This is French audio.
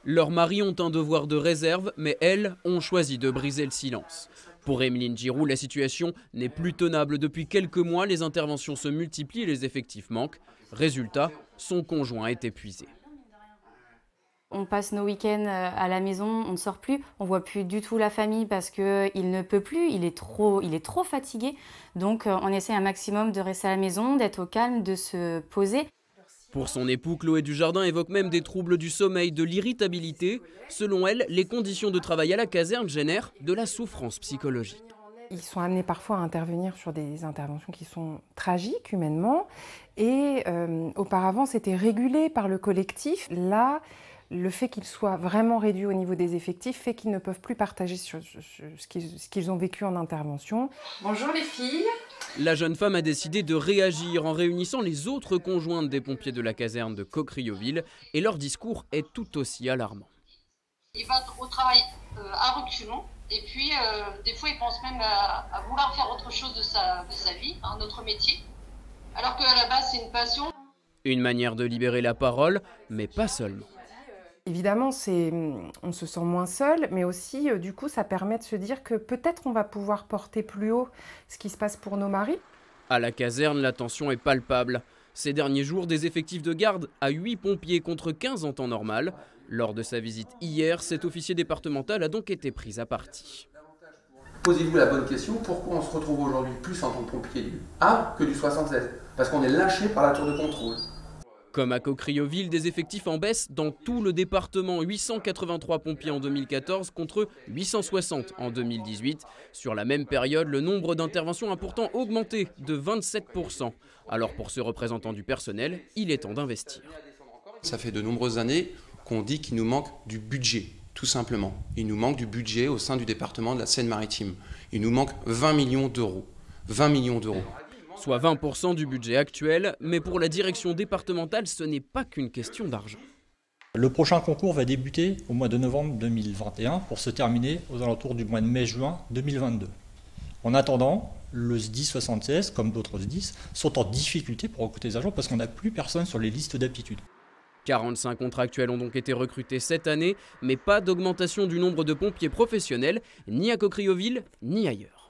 Leurs maris ont un devoir de réserve, mais elles ont choisi de briser le silence. Pour Emeline Giroux, la situation n'est plus tenable. Depuis quelques mois, les interventions se multiplient et les effectifs manquent. Résultat, son conjoint est épuisé. On passe nos week-ends à la maison, on ne sort plus, on voit plus du tout la famille parce qu'il ne peut plus, il est trop fatigué. Donc on essaie un maximum de rester à la maison, d'être au calme, de se poser. Pour son époux, Chloé Dujardin évoque même des troubles du sommeil, de l'irritabilité. Selon elle, les conditions de travail à la caserne génèrent de la souffrance psychologique. Ils sont amenés parfois à intervenir sur des interventions qui sont tragiques humainement. Et auparavant, c'était régulé par le collectif. Là, le fait qu'ils soient vraiment réduits au niveau des effectifs fait qu'ils ne peuvent plus partager sur ce qu'ils ont vécu en intervention. Bonjour les filles. La jeune femme a décidé de réagir en réunissant les autres conjointes des pompiers de la caserne de Cocrioville et leur discours est tout aussi alarmant. Il va au travail à reculons et puis des fois il pense même à vouloir faire autre chose de sa vie, un autre métier, alors qu'à la base c'est une passion. Une manière de libérer la parole, mais pas seulement. Évidemment, on se sent moins seul, mais aussi, du coup, ça permet de se dire que peut-être on va pouvoir porter plus haut ce qui se passe pour nos maris. À la caserne, la tension est palpable. Ces derniers jours, des effectifs de garde à 8 pompiers contre 15 en temps normal. Lors de sa visite hier, cet officier départemental a donc été pris à partie. Posez-vous la bonne question, pourquoi on se retrouve aujourd'hui plus en tant que pompier du A que du 76? Parce qu'on est lâché par la tour de contrôle. Comme à Cocrioville, des effectifs en baisse dans tout le département. 883 pompiers en 2014 contre 860 en 2018. Sur la même période, le nombre d'interventions a pourtant augmenté de 27%. Alors pour ce représentant du personnel, il est temps d'investir. Ça fait de nombreuses années qu'on dit qu'il nous manque du budget, tout simplement. Il nous manque du budget au sein du département de la Seine-Maritime. Il nous manque 20 millions d'euros. 20 millions d'euros. Soit 20% du budget actuel, mais pour la direction départementale, ce n'est pas qu'une question d'argent. Le prochain concours va débuter au mois de novembre 2021 pour se terminer aux alentours du mois de mai-juin 2022. En attendant, le SDIS 76, comme d'autres SDIS, sont en difficulté pour recruter des agents parce qu'on n'a plus personne sur les listes d'aptitude. 45 contractuels ont donc été recrutés cette année, mais pas d'augmentation du nombre de pompiers professionnels, ni à Cocrioville, ni ailleurs.